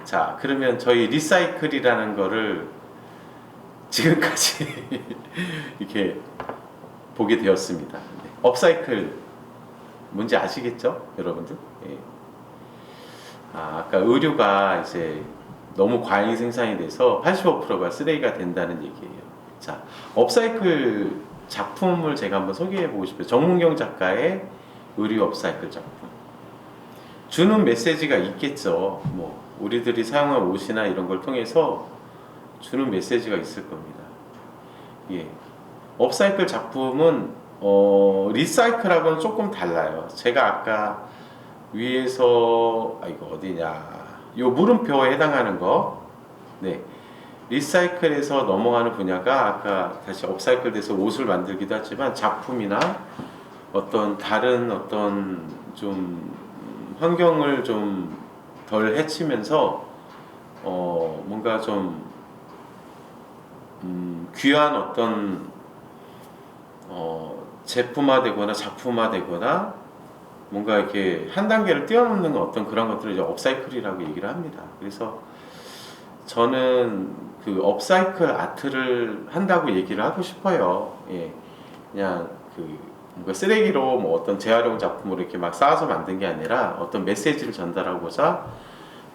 자, 그러면 저희 리사이클이라는 거를 지금까지 이렇게 보게 되었습니다. 네. 업사이클 뭔지 아시겠죠? 여러분들? 예. 아까 의류가 이제 너무 과잉 생산이 돼서 85%가 쓰레기가 된다는 얘기예요. 자, 업사이클 작품을 제가 한번 소개해 보고 싶어요. 정문경 작가의 의류 업사이클 작품. 주는 메시지가 있겠죠. 뭐 우리들이 사용한 옷이나 이런 걸 통해서 주는 메시지가 있을 겁니다. 예. 업사이클 작품은 리사이클하고는 조금 달라요. 제가 아까 위에서 이거 어디냐? 요 물음표에 해당하는 거. 네. 리사이클에서 넘어가는 분야가 아까 다시 업사이클 돼서 옷을 만들기도 하지만 작품이나 어떤 다른 어떤 좀 환경을 좀 덜 해치면서 뭔가 좀 귀한 어떤 제품화되거나 작품화되거나 뭔가 이렇게 한 단계를 뛰어넘는 어떤 그런 것들을 이제 업사이클이라고 얘기를 합니다. 그래서 저는 그 업사이클 아트를 한다고 얘기를 하고 싶어요. 예. 그냥 뭔가 쓰레기로 뭐 어떤 재활용 작품으로 이렇게 막 쌓아서 만든 게 아니라 어떤 메시지를 전달하고자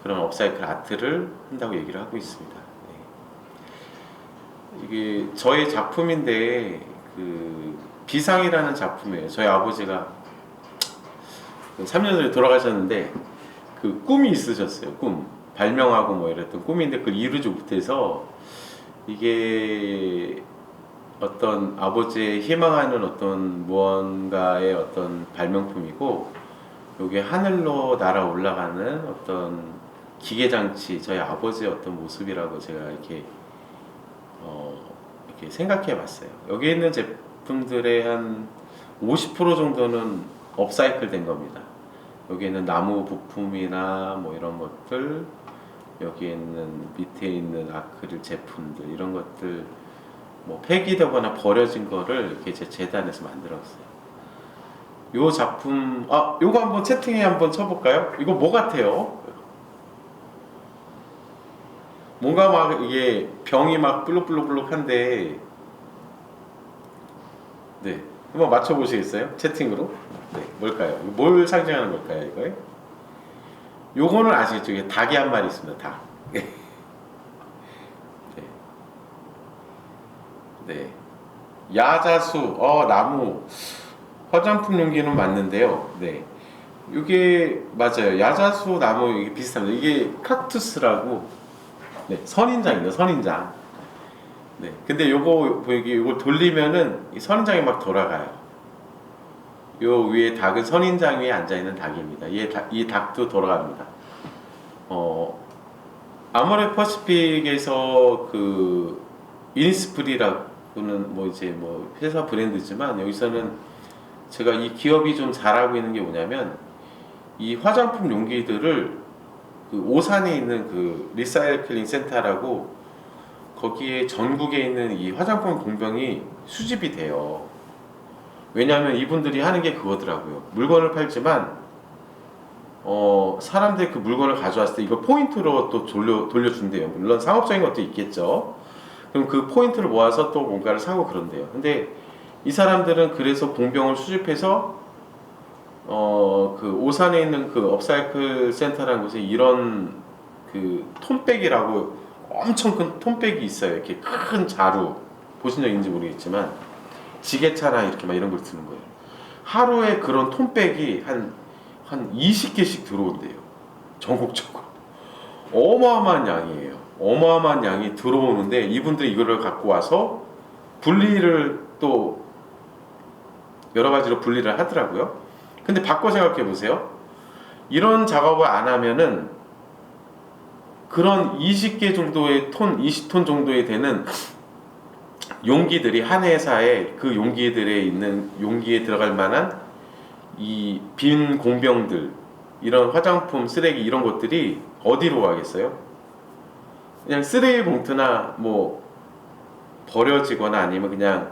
그런 업사이클 아트를 한다고 얘기를 하고 있습니다. 예. 이게 저의 작품인데 비상이라는 작품이에요. 저희 아버지가 3년 전에 돌아가셨는데 꿈이 있으셨어요. 발명하고 뭐 이랬던 꿈인데 그걸 이루지 못해서 이게 어떤 아버지의 희망하는 어떤 무언가의 어떤 발명품이고 요게 하늘로 날아 올라가는 어떤 기계장치, 저희 아버지의 어떤 모습이라고 제가 이렇게 생각해 봤어요. 여기 있는 제품들의 한 50% 정도는 업사이클 된 겁니다. 여기에는 나무 부품이나 뭐 이런 것들, 여기에 있는 밑에 있는 아크릴 제품들, 이런 것들 뭐 폐기되거나 버려진 거를 이렇게 제 재단에서 만들었어요. 요 작품, 요거 한번 채팅에 한번 쳐볼까요? 이거 뭐 같아요? 뭔가 막 이게 병이 막 블룩블룩블룩한데, 네, 한번 맞춰보시겠어요? 채팅으로? 네, 뭘까요? 뭘 상징하는 걸까요, 이거? 요거는 아시겠죠? 이게 닭이 한 마리 있습니다, 닭. 네. 네. 야자수, 나무, 화장품 용기는 맞는데요. 네. 이게 맞아요. 야자수 나무 이게 비슷합니다. 이게 칵투스라고. 네, 선인장이에요. 선인장. 네. 근데 요걸 돌리면은 이 선인장이 막 돌아가요. 요 위에 닭은 선인장 위에 앉아 있는 닭입니다. 이 닭도 돌아갑니다. 아모레 퍼시픽에서 이니스프리라고는 뭐 이제 뭐 회사 브랜드지만 여기서는 제가 이 기업이 좀 잘하고 있는 게 뭐냐면 이 화장품 용기들을 오산에 있는 리사이클링 센터라고 거기에 전국에 있는 이 화장품 공병이 수집이 돼요. 왜냐하면 이분들이 하는 게 그거더라고요. 물건을 팔지만 사람들이 그 물건을 가져왔을 때 이거 포인트로 또 돌려준대요. 물론 상업적인 것도 있겠죠. 그럼 그 포인트를 모아서 또 뭔가를 사고 그런대요. 근데 이 사람들은 그래서 공병을 수집해서 오산에 있는 업사이클 센터라는 곳에 이런 톤백이라고 엄청 큰 톤백이 있어요. 이렇게 큰 자루 보신 적 있는지 모르겠지만 지게차나 이렇게 막 이런 걸 드는 거예요. 하루에 그런 톤백이 한 20개씩 들어온대요. 전국적으로. 어마어마한 양이에요. 어마어마한 양이 들어오는데 이분들이 이거를 갖고 와서 분리를 또 여러 가지로 분리를 하더라고요. 근데 바꿔 생각해 보세요. 이런 작업을 안 하면은 그런 20개 정도의 20톤 정도에 되는 용기들이 한 회사에 그 용기에 들어갈 만한 이 빈 공병들, 이런 화장품, 쓰레기 이런 것들이 어디로 가겠어요? 그냥 쓰레기 봉투나 뭐 버려지거나 아니면 그냥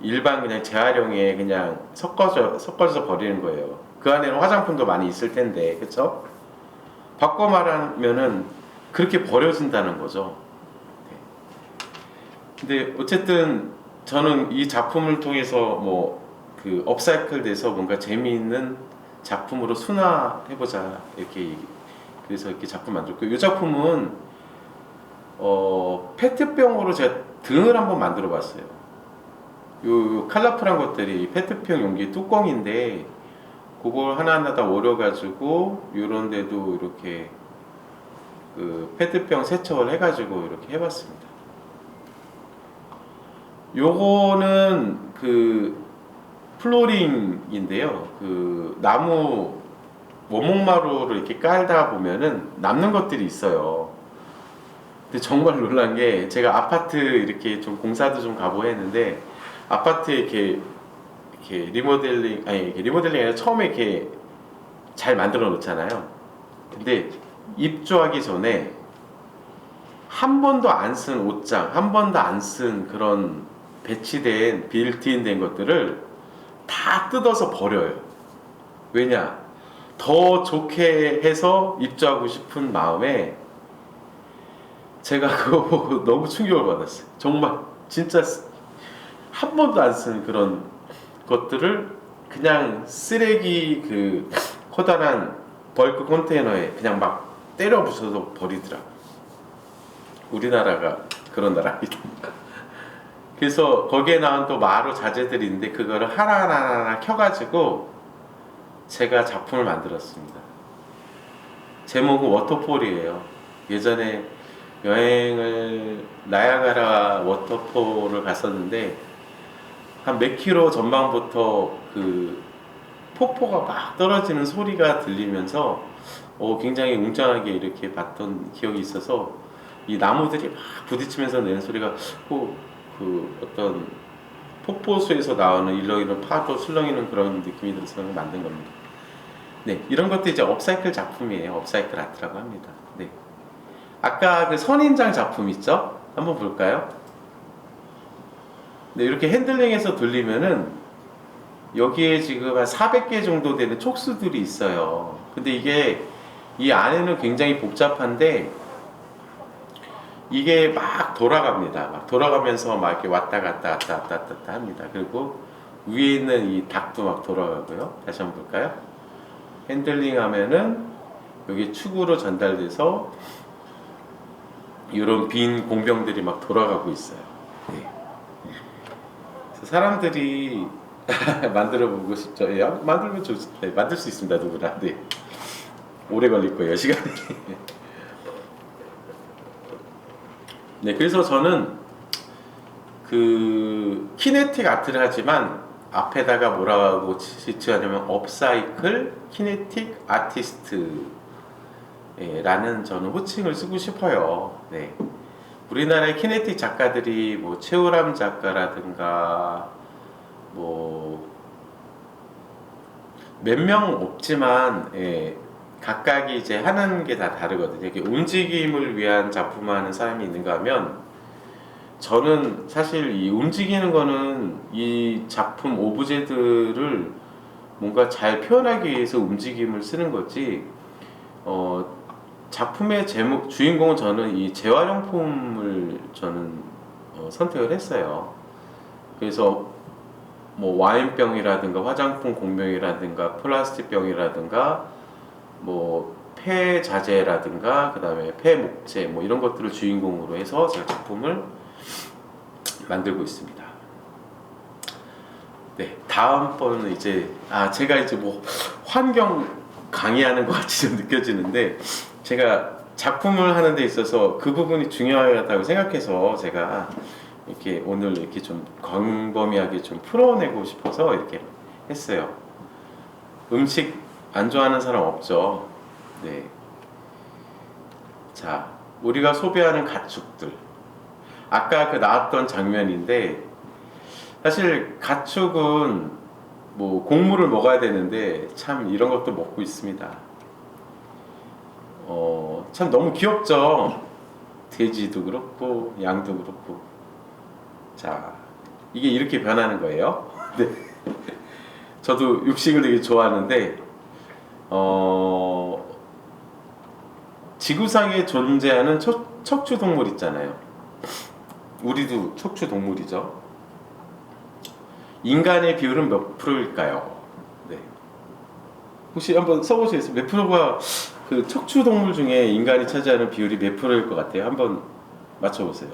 일반 그냥 재활용에 그냥 섞어서 버리는 거예요. 그 안에는 화장품도 많이 있을 텐데, 그쵸? 바꿔 말하면은 그렇게 버려진다는 거죠. 네. 근데 어쨌든 저는 이 작품을 통해서 뭐 그 업사이클 돼서 뭔가 재미있는 작품으로 순화해보자 이렇게, 그래서 이렇게 작품 만들었고, 이 작품은 페트병으로 제가 등을 한번 만들어 봤어요. 요 컬러풀한 것들이 페트병 용기 뚜껑인데, 그걸 하나하나 다 오려가지고 요런 데도 이렇게 그 페트병 세척을 해가지고 이렇게 해봤습니다. 요거는 그 플로링인데요. 그 나무 원목마루를 이렇게 깔다 보면은 남는 것들이 있어요. 근데 정말 놀란 게, 제가 아파트 이렇게 좀 공사도 좀 가보고 했는데, 아파트에 이렇게 리모델링, 아니 이게 리모델링이 아니라 처음에 이렇게 잘 만들어 놓잖아요. 근데 입주하기 전에 한 번도 안 쓴 옷장, 한 번도 안 쓴 그런 배치된 빌트인 된 것들을 다 뜯어서 버려요. 왜냐? 더 좋게 해서 입주하고 싶은 마음에 제가 그거 보고 너무 충격을 받았어요. 정말 진짜 한 번도 안 쓴 그런 것들을 그냥 쓰레기 그 커다란 벌크 컨테이너에 그냥 막 때려 부숴서 버리더라. 우리나라가 그런 나라입니다. 그래서 거기에 나온 또 마루 자재들이 있는데, 그거를 하나하나 켜가지고 제가 작품을 만들었습니다. 제목은 워터폴이에요. 예전에 여행을 나야가라 워터폴을 갔었는데, 한 몇 킬로 전방부터 그 폭포가 막 떨어지는 소리가 들리면서 굉장히 웅장하게 이렇게 봤던 기억이 있어서, 이 나무들이 막 부딪히면서 내는 소리가 그 어떤 폭포수에서 나오는 일렁이는 파도 술렁이는 그런 느낌이 들어서 만든 겁니다. 네, 이런 것도 이제 업사이클 작품이에요. 업사이클 아트라고 합니다. 네, 아까 그 선인장 작품 있죠? 한번 볼까요? 네, 이렇게 핸들링해서 돌리면은 여기에 지금 한 400개 정도 되는 촉수들이 있어요. 근데 이게 이 안에는 굉장히 복잡한데, 이게 막 돌아갑니다. 막 돌아가면서 막 이렇게 왔다 갔다 왔다 갔다 왔다 갔다 합니다. 그리고 위에 있는 이 닭도 막 돌아가고요. 다시 한번 볼까요? 핸들링 하면은 여기 축으로 전달돼서 이런 빈 공병들이 막 돌아가고 있어요. 네. 그래서 사람들이 만들어 보고 싶죠. 예, 만들면 좋습니다. 네, 만들 수 있습니다. 누구나. 네. 오래 걸릴 거예요. 시간이. 네, 그래서 저는 그 키네틱 아트를 하지만 앞에다가 뭐라고 지칭하냐면 업사이클 키네틱 아티스트라는 저는 호칭을 쓰고 싶어요. 네. 우리나라의 키네틱 작가들이 뭐 최우람 작가라든가 뭐 몇 명 없지만, 예, 각각이 이제 하는 게 다 다르거든요. 이렇게 움직임을 위한 작품을 하는 사람이 있는가 하면, 저는 사실 이 움직이는 거는 이 작품 오브제들을 뭔가 잘 표현하기 위해서 움직임을 쓰는 거지, 작품의 제목, 주인공은 저는 이 재활용품을 저는 선택을 했어요. 그래서 뭐 와인병이라든가 화장품 공병이라든가 플라스틱 병이라든가 뭐 폐자재라든가 그 다음에 폐목재 뭐 이런 것들을 주인공으로 해서 제가 작품을 만들고 있습니다. 네, 다음번은 이제 제가 이제 뭐 환경 강의하는 것 같이 좀 느껴지는데, 제가 작품을 하는 데 있어서 그 부분이 중요하다고 생각해서 제가 이렇게 오늘 이렇게 좀 광범위하게 좀 풀어내고 싶어서 이렇게 했어요. 음식 안 좋아하는 사람 없죠? 네. 자, 우리가 소비하는 가축들. 아까 그 나왔던 장면인데, 사실 가축은 뭐 곡물을 먹어야 되는데 참 이런 것도 먹고 있습니다. 참 너무 귀엽죠? 돼지도 그렇고 양도 그렇고. 자, 이게 이렇게 변하는 거예요. 네. 저도 육식을 되게 좋아하는데 지구상에 존재하는 척추 동물 있잖아요. 우리도 척추 동물이죠. 인간의 비율은 몇 프로일까요? 네. 혹시 한번 써보시겠어요? 몇 프로가 그 척추 동물 중에 인간이 차지하는 비율이 몇 프로일 것 같아요? 한번 맞춰보세요.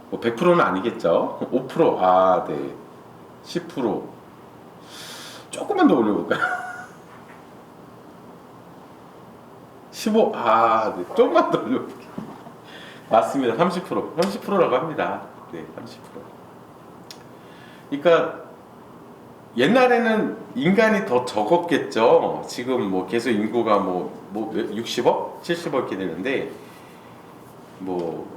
뭐 100%는 아니겠죠? 5%, 아, 네. 10%. 조금만 더 올려볼까요? 15, 아, 네. 조금만 더 올려볼게요. 맞습니다. 30%. 30%라고 합니다. 네, 30%. 그러니까 옛날에는 인간이 더 적었겠죠. 지금 뭐 계속 인구가 뭐 60억, 70억 이렇게 되는데 뭐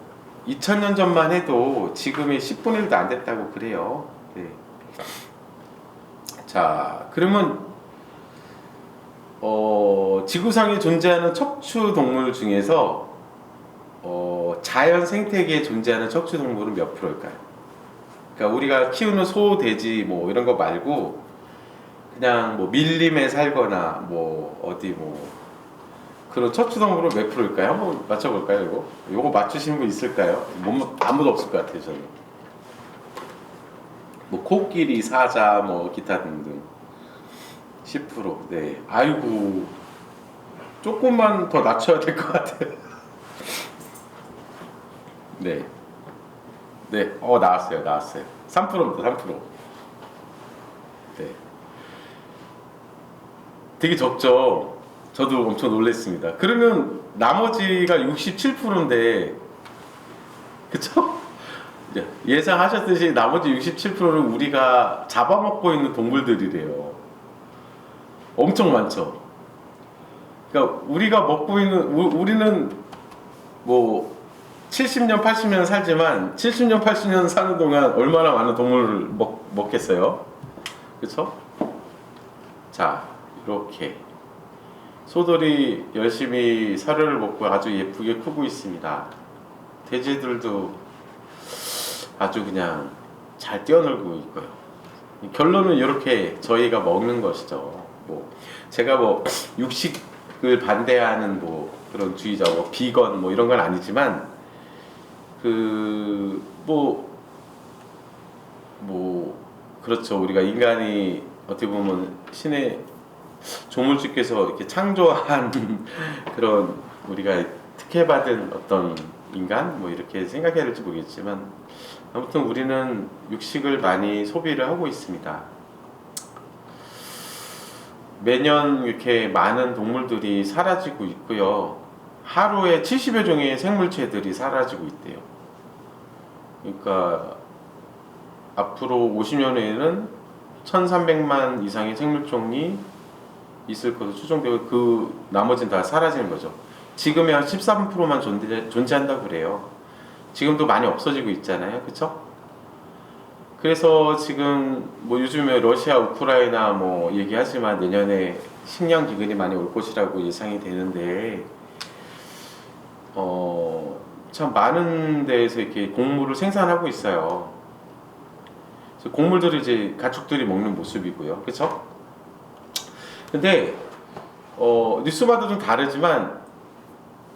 2000년 전만 해도 지금의 10분의 1도 안 됐다고 그래요. 네. 자, 그러면 지구상에 존재하는 척추 동물 중에서 자연 생태계에 존재하는 척추 동물은 몇 프로일까요? 그러니까 우리가 키우는 소, 돼지 뭐 이런 거 말고 그냥 뭐 밀림에 살거나 뭐 어디 뭐 그런 척추동물은 몇 프로일까요? 한번 맞춰볼까요? 이거 맞추시는 분 있을까요? 아무도 없을 것 같아요. 저는 뭐 코끼리, 사자 뭐 기타 등등 10%. 네. 아이고 조금만 더 낮춰야 될 것 같아요. 네. 네. 나왔어요. 3%입니다. 3%. 네. 되게 적죠. 저도 엄청 놀랐습니다. 그러면 나머지가 67%인데, 그쵸? 예상하셨듯이 나머지 67%는 우리가 잡아먹고 있는 동물들이래요. 엄청 많죠. 그러니까 우리가 먹고 있는, 우리는 뭐 70년, 80년 살지만 70년, 80년 사는 동안 얼마나 많은 동물을 먹겠어요? 그쵸? 자, 이렇게 소들이 열심히 사료를 먹고 아주 예쁘게 크고 있습니다. 돼지들도 아주 그냥 잘 뛰어놀고 있고요. 결론은 이렇게 저희가 먹는 것이죠. 뭐 제가 뭐 육식을 반대하는 뭐 그런 주의자, 뭐 비건 뭐 이런 건 아니지만 그렇죠. 우리가 인간이 어떻게 보면 신의 조물주께서 이렇게 창조한 그런 우리가 특혜받은 어떤 인간 뭐 이렇게 생각해야 될지 모르겠지만 아무튼 우리는 육식을 많이 소비를 하고 있습니다. 매년 이렇게 많은 동물들이 사라지고 있고요. 하루에 70여 종의 생물체들이 사라지고 있대요. 그러니까 앞으로 50년 후에는 1300만 이상의 생물종이 있을 것으로 추정되고 그 나머지는 다 사라지는 거죠. 지금의 한 13%만 존재한다고 그래요. 지금도 많이 없어지고 있잖아요. 그쵸? 그래서 지금 뭐 요즘에 러시아, 우크라이나 뭐 얘기하지만 내년에 식량 기근이 많이 올 것이라고 예상이 되는데 참 많은 데에서 이렇게 곡물을 생산하고 있어요. 곡물들을 이제 가축들이 먹는 모습이고요. 그쵸? 근데 뉴스마다 좀 다르지만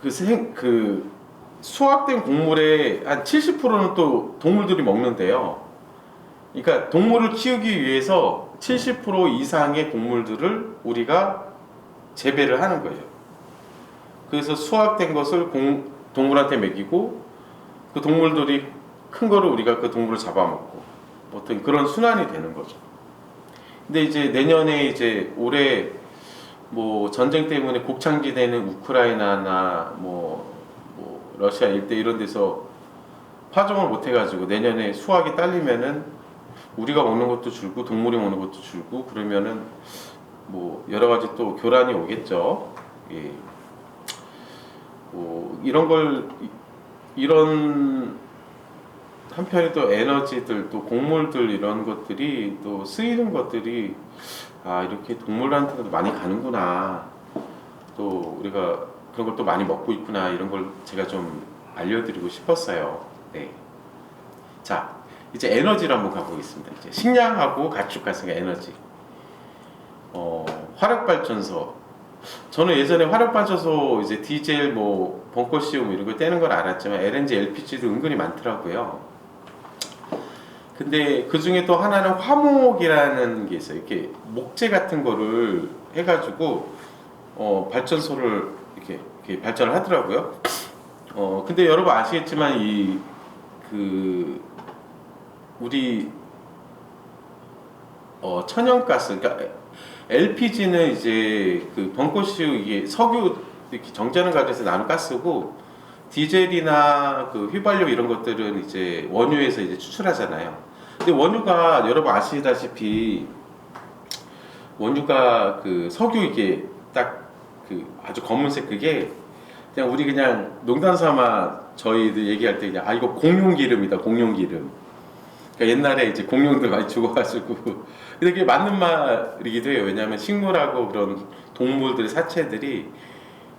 그 수확된 곡물의 한 70%는 또 동물들이 먹는데요. 그러니까 동물을 키우기 위해서 70% 이상의 곡물들을 우리가 재배를 하는 거예요. 그래서 수확된 것을 동물한테 먹이고 그 동물들이 큰 거를 우리가 그 동물을 잡아먹고 어떤 그런 순환이 되는 거죠. 근데 이제 내년에 이제 올해 뭐 전쟁 때문에 곡창지대는 우크라이나나 뭐 러시아 일대 이런 데서 파종을 못 해가지고 내년에 수확이 딸리면은 우리가 먹는 것도 줄고 동물이 먹는 것도 줄고 그러면은 뭐 여러 가지 또 교란이 오겠죠. 예. 뭐 이런 한편에 또 에너지들 또 곡물들 이런 것들이 또 쓰이는 것들이 이렇게 동물한테도 많이 가는구나 또 우리가 그런 걸 또 많이 먹고 있구나 이런 걸 제가 좀 알려드리고 싶었어요. 네. 자 이제 에너지로 한번 가보겠습니다. 이제 식량하고 가축 활성화 에너지 화력발전소 저는 예전에 화력 빠져서 이제 디젤 뭐 벙커시움 뭐 이런 거 떼는 걸 알았지만 LNG, LPG도 은근히 많더라고요. 근데 그 중에 또 하나는 화목이라는 게 있어요. 이렇게 목재 같은 거를 해가지고 발전소를 이렇게 발전을 하더라고요. 근데 여러분 아시겠지만 그 우리 천연가스, 그러니까 LPG는 이제 그 벙커시우 이게 석유 이렇게 정제하는 과정에서 나는 가스고, 디젤이나 그 휘발유 이런 것들은 이제 원유에서 이제 추출하잖아요. 근데 원유가 여러분 아시다시피 원유가 그 석유 이게 딱 그 아주 검은색 그게 그냥 우리 그냥 농담 삼아 저희들 얘기할 때 그냥 이거 공룡 기름이다, 공룡 기름. 그러니까 옛날에 이제 공룡들 많이 죽어가지고 근데 그게 맞는 말이기도 해요. 왜냐하면 식물하고 그런 동물들의 사체들이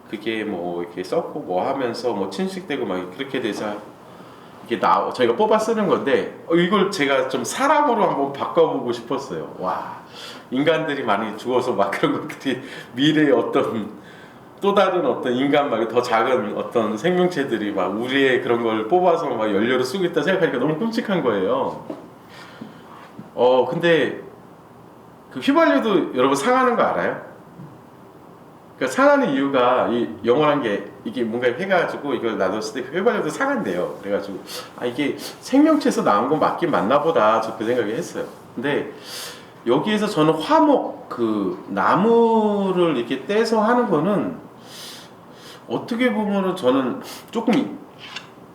그게 뭐 이렇게 썩고 뭐 하면서 뭐 침식되고 막 그렇게 돼서 이게 저희가 뽑아 쓰는 건데 이걸 제가 좀 사람으로 한번 바꿔보고 싶었어요. 와, 인간들이 많이 죽어서 막 그런 것들이 미래의 어떤 또 다른 어떤 인간 말고 더 작은 어떤 생명체들이 막 우리의 그런 걸 뽑아서 막 연료로 쓰고 있다 생각하니까 너무 끔찍한 거예요. 근데 그 휘발유도 여러분 상하는 거 알아요? 그러니까 상하는 이유가 이 영원한 게 이게 뭔가 해가지고 이걸 놔뒀을 때 휘발유도 상한대요. 그래가지고 이게 생명체에서 나온 건 맞긴 맞나 보다 저 그 생각을 했어요. 근데 여기에서 저는 화목 그 나무를 이렇게 떼서 하는 거는 어떻게 보면은 저는 조금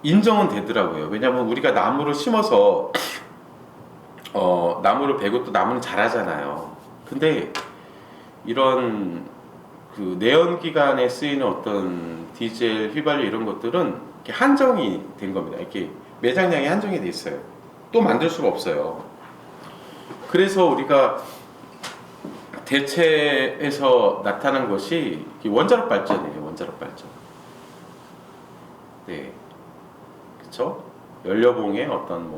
인정은 되더라고요. 왜냐면 우리가 나무를 심어서 나무를 베고 또 나무는 자라잖아요. 근데 이런 그 내연기관에 쓰이는 어떤 디젤, 휘발유 이런 것들은 이렇게 한정이 된 겁니다. 이렇게 매장량이 한정이 돼 있어요. 또 만들 수가 없어요. 그래서 우리가 대체해서 나타난 것이 원자력 발전이에요. 원자력 발전. 네, 그렇죠? 연료봉에 어떤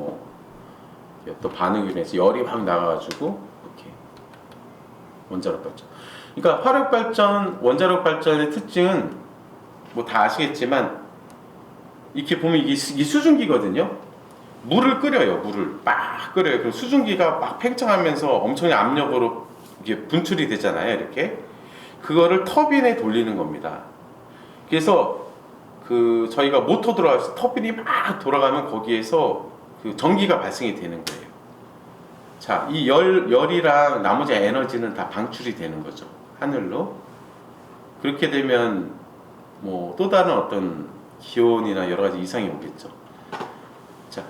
또 반응이 인해서 열이 확 나가가지고 이렇게 원자력 발전. 그러니까 화력 발전, 원자력 발전의 특징은 뭐 다 아시겠지만 이렇게 보면 이게 수증기거든요. 물을 끓여요. 물을 막 끓여요. 그럼 수증기가 막 팽창하면서 엄청난 압력으로 이게 분출이 되잖아요. 이렇게 그거를 터빈에 돌리는 겁니다. 그래서 그 저희가 모터 들어가서 터빈이 막 돌아가면 거기에서 그 전기가 발생이 되는 거예요. 자, 이 열이랑 나머지 에너지는 다 방출이 되는 거죠. 하늘로. 그렇게 되면 뭐 또 다른 어떤 기온이나 여러 가지 이상이 오겠죠. 자,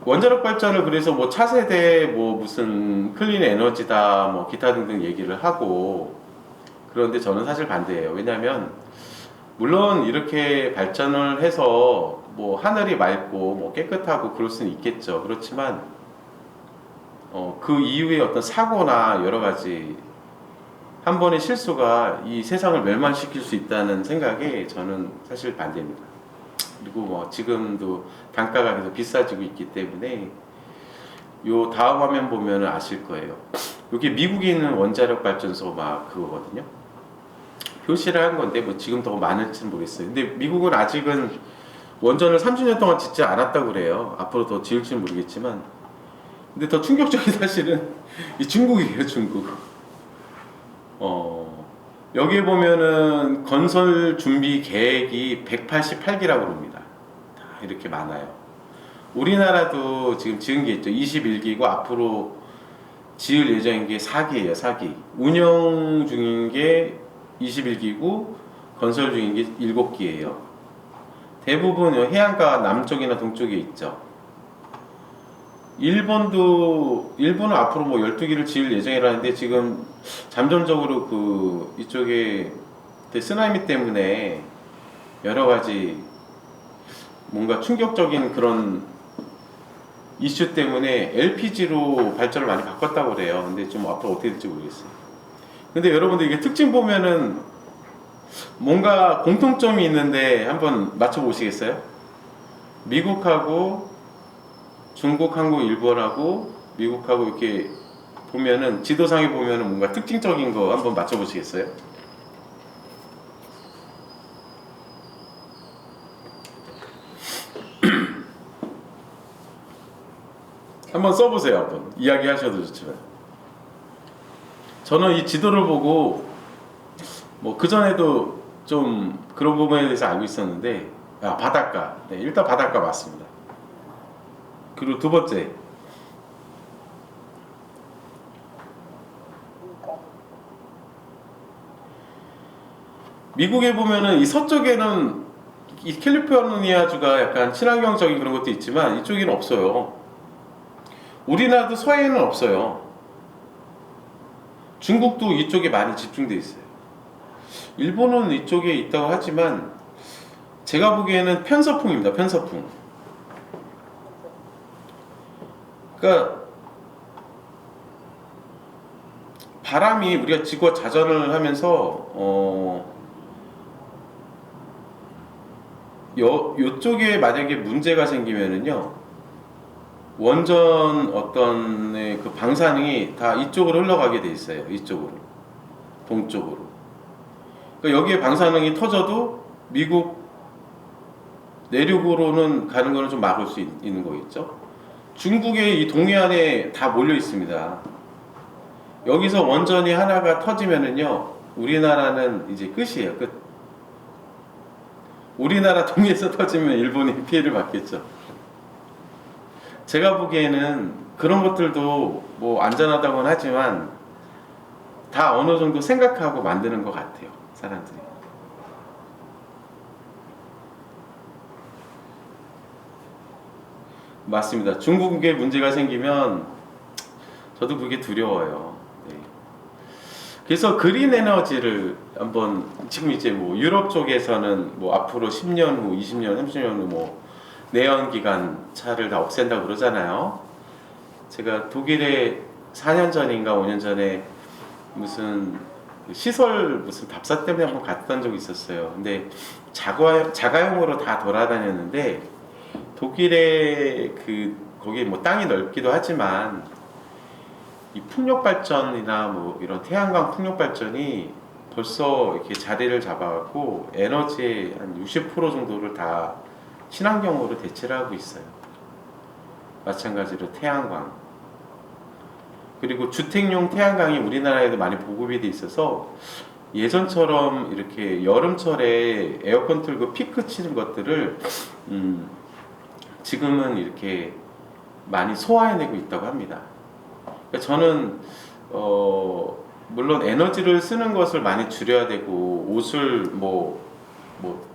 원자력 발전을 그래서 뭐 차세대 뭐 무슨 클린 에너지다 뭐 기타 등등 얘기를 하고, 그런데 저는 사실 반대예요. 왜냐하면 물론 이렇게 발전을 해서 뭐 하늘이 맑고 뭐 깨끗하고 그럴 수는 있겠죠. 그렇지만 그 이후에 어떤 사고나 여러 가지 한 번의 실수가 이 세상을 멸망시킬 수 있다는 생각에 저는 사실 반대입니다. 그리고 뭐 지금도 단가가 계속 비싸지고 있기 때문에 요 다음 화면 보면 아실 거예요. 여기 미국에 있는 원자력 발전소 막 그거거든요. 표시를 한 건데 뭐 지금 더 많을지는 모르겠어요. 근데 미국은 아직은 원전을 30년 동안 짓지 않았다고 그래요. 앞으로 더 지을지는 모르겠지만. 근데 더 충격적인 사실은 이 중국이에요. 중국. 여기에 보면은 건설 준비 계획이 188기라고 합니다. 다 이렇게 많아요. 우리나라도 지금 지은 게 있죠. 21기고 앞으로 지을 예정인 게 4기예요. 4기. 운영 중인 게 21기고 건설 중인 게 7기예요. 대부분 해안가 남쪽이나 동쪽에 있죠. 일본은 앞으로 뭐 12기를 지을 예정이라는데 지금 잠정적으로 그 이쪽에 쓰나미 때문에 여러 가지 뭔가 충격적인 그런 이슈 때문에 LPG로 발전을 많이 바꿨다고 그래요. 근데 좀 앞으로 어떻게 될지 모르겠어요. 근데 여러분들 이게 특징 보면은 뭔가 공통점이 있는데 한번 맞춰보시겠어요? 미국하고 중국, 한국, 일본하고 미국하고 이렇게 보면은 지도상에 보면은 뭔가 특징적인 거 한번 맞춰보시겠어요? 한번 써보세요. 한번 이야기하셔도 좋지만 저는 이 지도를 보고 뭐 그전에도 좀 그런 부분에 대해서 알고 있었는데 바닷가. 네, 일단 바닷가 맞습니다. 그리고 두 번째 미국에 보면은 이 서쪽에는 이 캘리포니아주가 약간 친환경적인 그런 것도 있지만 이쪽에는 없어요. 우리나라도 서해에는 없어요. 중국도 이쪽에 많이 집중돼 있어요. 일본은 이쪽에 있다고 하지만 제가 보기에는 편서풍입니다. 편서풍. 그러니까 바람이 우리가 지구와 자전을 하면서 요쪽에 만약에 문제가 생기면은요 원전 어떤 그 방사능이 다 이쪽으로 흘러가게 돼 있어요. 이쪽으로 동쪽으로. 그러니까 여기에 방사능이 터져도 미국 내륙으로는 가는 거는 좀 막을 수 있는 거겠죠. 중국의 이 동해안에 다 몰려 있습니다. 여기서 원전이 하나가 터지면은요 우리나라는 이제 끝이에요. 끝. 우리나라 동해에서 터지면 일본이 피해를 받겠죠. 제가 보기에는 그런 것들도 뭐 안전하다고는 하지만 다 어느 정도 생각하고 만드는 것 같아요. 사람들이. 맞습니다. 중국에 문제가 생기면 저도 그게 두려워요. 네. 그래서 그린 에너지를 한번 지금 이제 뭐 유럽 쪽에서는 뭐 앞으로 10년 후, 20년, 30년 후 뭐 내연기관 차를 다 없앤다고 그러잖아요. 제가 독일에 4년 전인가 5년 전에 무슨 시설 무슨 답사 때문에 한번 갔던 적이 있었어요. 근데 자가용으로 다 돌아다녔는데 독일의 거기 뭐 땅이 넓기도 하지만 이 풍력 발전이나 뭐 이런 태양광 풍력 발전이 벌써 이렇게 자리를 잡아갖고 에너지의 한 60% 정도를 다 친환경으로 대체를 하고 있어요. 마찬가지로 태양광. 그리고 주택용 태양광이 우리나라에도 많이 보급이 돼 있어서 예전처럼 이렇게 여름철에 에어컨 틀고 피크 치는 것들을 지금은 이렇게 많이 소화해내고 있다고 합니다. 그러니까 저는 물론 에너지를 쓰는 것을 많이 줄여야 되고 옷을 뭐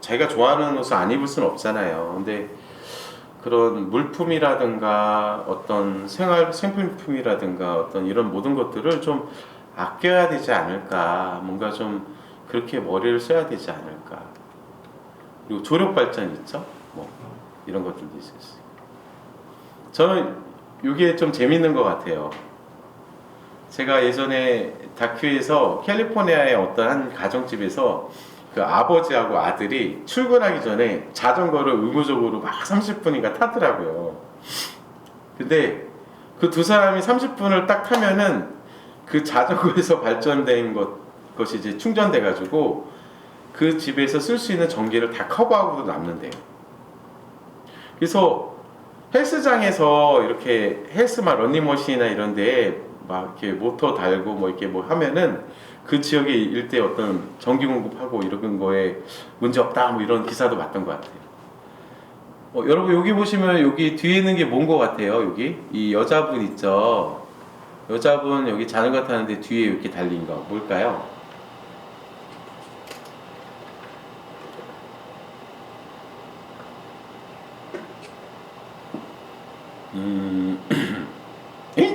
자기가 좋아하는 옷을 안 입을 수는 없잖아요. 근데 그런 물품이라든가 어떤 생필품이라든가 어떤 이런 모든 것들을 좀 아껴야 되지 않을까. 뭔가 좀 그렇게 머리를 써야 되지 않을까. 그리고 조력 발전 있죠. 뭐 이런 것들도 있었어요. 저는 이게 좀 재밌는 것 같아요. 제가 예전에 다큐에서 캘리포니아의 어떤 한 가정집에서 그 아버지하고 아들이 출근하기 전에 자전거를 의무적으로 막 30분인가 타더라고요. 근데 그 두 사람이 30분을 딱 타면은 그 자전거에서 발전된 것이 이제 충전돼 가지고 그 집에서 쓸 수 있는 전기를 다 커버하고도 남는데요. 그래서 헬스장에서 이렇게 헬스막 러닝머신이나 이런데 막 이렇게 모터 달고 뭐 이렇게 뭐 하면은 그 지역의 일대 어떤 전기 공급하고 이런 거에 문제 없다 뭐 이런 기사도 봤던 것 같아요. 여러분 여기 보시면 여기 뒤에 있는 게 뭔 것 같아요? 여기 이 여자분 있죠? 여자분 여기 자전거 타는데 뒤에 이렇게 달린 거 뭘까요?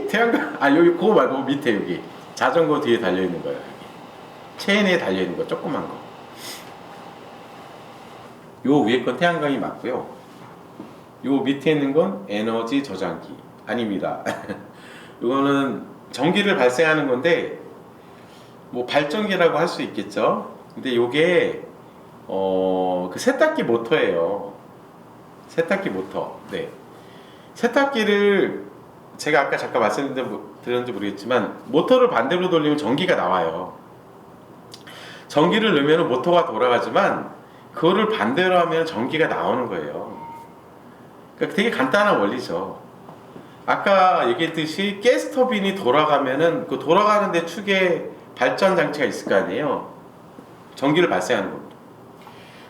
태양광 여기 그거 말고 밑에 여기 자전거 뒤에 달려 있는 거예요. 여기 체인에 달려 있는 거 조그만 거. 요 위에 건 태양광이 맞고요. 요 밑에 있는 건 에너지 저장기 아닙니다. 이거는 전기를 발생하는 건데 뭐 발전기라고 할 수 있겠죠. 근데 요게 그 세탁기 모터예요. 세탁기 모터. 네. 세탁기를 제가 아까 잠깐 말씀드렸는지 모르겠지만 모터를 반대로 돌리면 전기가 나와요. 전기를 넣으면 모터가 돌아가지만 그거를 반대로 하면 전기가 나오는 거예요. 그러니까 되게 간단한 원리죠. 아까 얘기했듯이 가스터빈이 돌아가면은 그 돌아가는데 축에 발전 장치가 있을 거 아니에요. 전기를 발생하는 겁니다.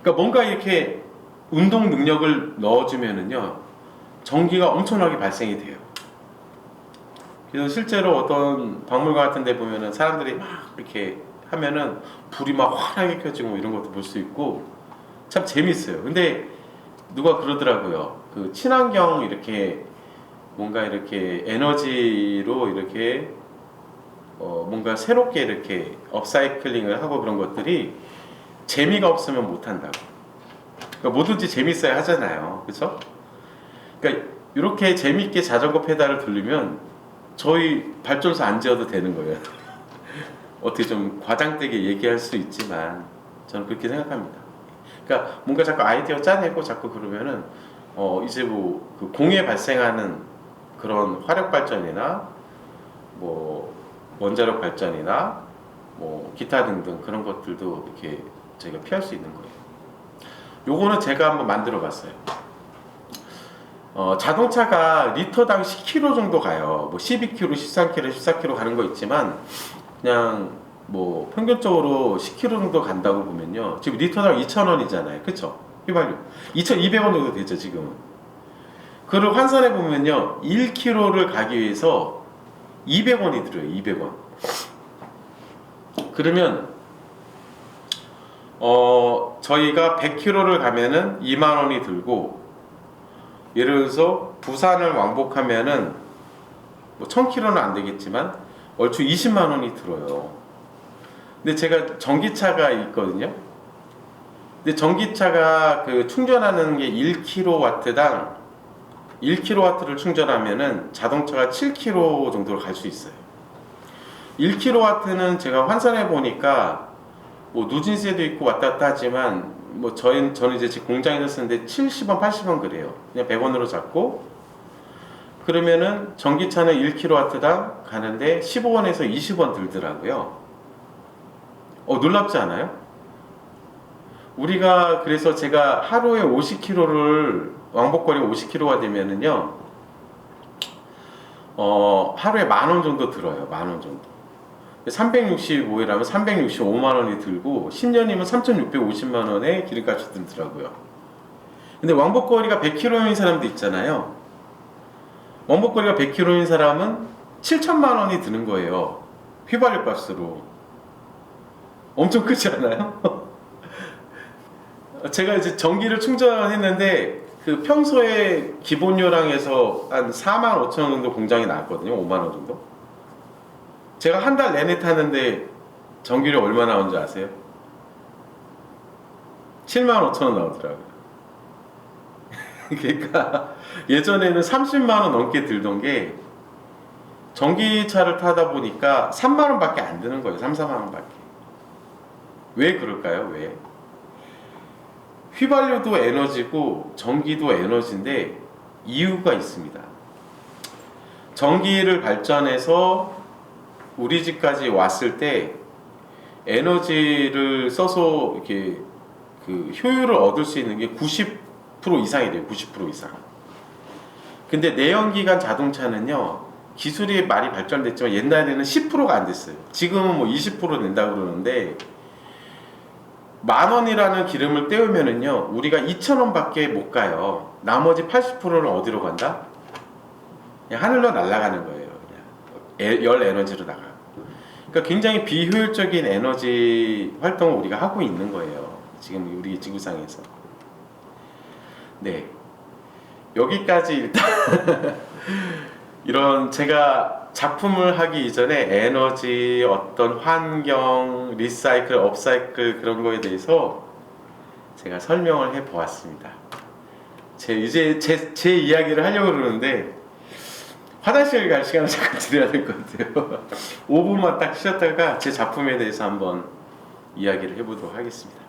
그러니까 뭔가 이렇게 운동 능력을 넣어주면은요, 전기가 엄청나게 발생이 돼요. 그래서 실제로 어떤 박물관 같은 데 보면은 사람들이 막 이렇게 하면은 불이 막 환하게 켜지고 뭐 이런 것도 볼 수 있고 참 재밌어요. 근데 누가 그러더라고요. 그 친환경 이렇게 뭔가 이렇게 에너지로 이렇게 뭔가 새롭게 이렇게 업사이클링을 하고 그런 것들이 재미가 없으면 못 한다고. 그러니까 뭐든지 재밌어야 하잖아요. 그렇죠? 그러니까 이렇게 재밌게 자전거 페달을 돌리면 저희 발전소 안 지어도 되는 거예요. 어떻게 좀 과장되게 얘기할 수 있지만 저는 그렇게 생각합니다. 그러니까 뭔가 자꾸 아이디어 짜내고 자꾸 그러면은 이제 뭐 그 공해 발생하는 그런 화력 발전이나 뭐 원자력 발전이나 뭐 기타 등등 그런 것들도 이렇게 저희가 피할 수 있는 거예요. 요거는 제가 한번 만들어 봤어요. 자동차가 리터당 10km 정도 가요. 뭐 12km, 13km, 14km 가는 거 있지만 그냥 뭐 평균적으로 10km 정도 간다고 보면요. 지금 리터당 2,000원이잖아요. 그쵸? 휘발유. 2,200원 정도 되죠, 지금은. 그걸 환산해 보면요. 1km를 가기 위해서 200원이 들어요. 200원. 그러면 저희가 100km를 가면은 2만 원이 들고, 예를 들어서 부산을 왕복하면은 뭐 1000km는 안 되겠지만 얼추 20만 원이 들어요. 근데 제가 전기차가 있거든요. 근데 전기차가 그 충전하는 게 1kW당 1kW를 충전하면은 자동차가 7km 정도로 갈 수 있어요. 1kW는 제가 환산해 보니까 뭐 누진세도 있고 왔다 갔다 하지만 뭐 저는 이제 제 공장에서 쓰는데 70원, 80원 그래요. 그냥 100원으로 잡고, 그러면은 전기차는 1kW당 가는데 15원에서 20원 들더라고요. 놀랍지 않아요? 우리가 그래서 제가 하루에 50km를 왕복거리가 50km가 되면은요, 하루에 10,000원 정도 들어요. 10,000원 정도. 365일하면 365만 원이 들고 10년이면 3,650만 원의 기름값이 들더라고요. 근데 왕복거리가 100km인 사람도 있잖아요. 왕복거리가 100km인 사람은 7천만 원이 드는 거예요. 휘발유 값으로. 엄청 크지 않아요? 제가 이제 전기를 충전했는데 그 평소에 기본료랑해서 한 4만 5천 원 정도 공장이 나왔거든요. 5만 원 정도. 제가 한 달 내내 타는데 전기료 얼마 나오는지 아세요? 7만 5천 원 나오더라고요. 그러니까 예전에는 30만 원 넘게 들던 게 전기차를 타다 보니까 3만 원밖에 안 드는 거예요. 3, 4만 원밖에. 왜 그럴까요? 왜? 휘발유도 에너지고 전기도 에너지인데 이유가 있습니다. 전기를 발전해서 우리 집까지 왔을 때 에너지를 써서 이렇게 그 효율을 얻을 수 있는 게 90% 이상이 돼요. 90% 이상. 근데 내연기관 자동차는요, 기술이 많이 발전됐지만 옛날에는 10%가 안 됐어요. 지금은 뭐 20% 낸다고 그러는데, 10,000원이라는 기름을 때우면은요, 우리가 2,000원밖에 못 가요. 나머지 80%는 어디로 간다? 그냥 하늘로 날아가는 거예요. 그냥 열 에너지로 나가요. 그러니까 굉장히 비효율적인 에너지 활동을 우리가 하고 있는 거예요. 지금 우리 지구상에서. 네. 여기까지 일단 이런 제가 작품을 하기 이전에 에너지, 어떤 환경, 리사이클, 업사이클 그런 거에 대해서 제가 설명을 해 보았습니다. 이제 제 이야기를 하려고 그러는데 화장실 갈 시간을 잠깐 드려야 될 것 같아요. 5분만 딱 쉬었다가 제 작품에 대해서 한번 이야기를 해보도록 하겠습니다.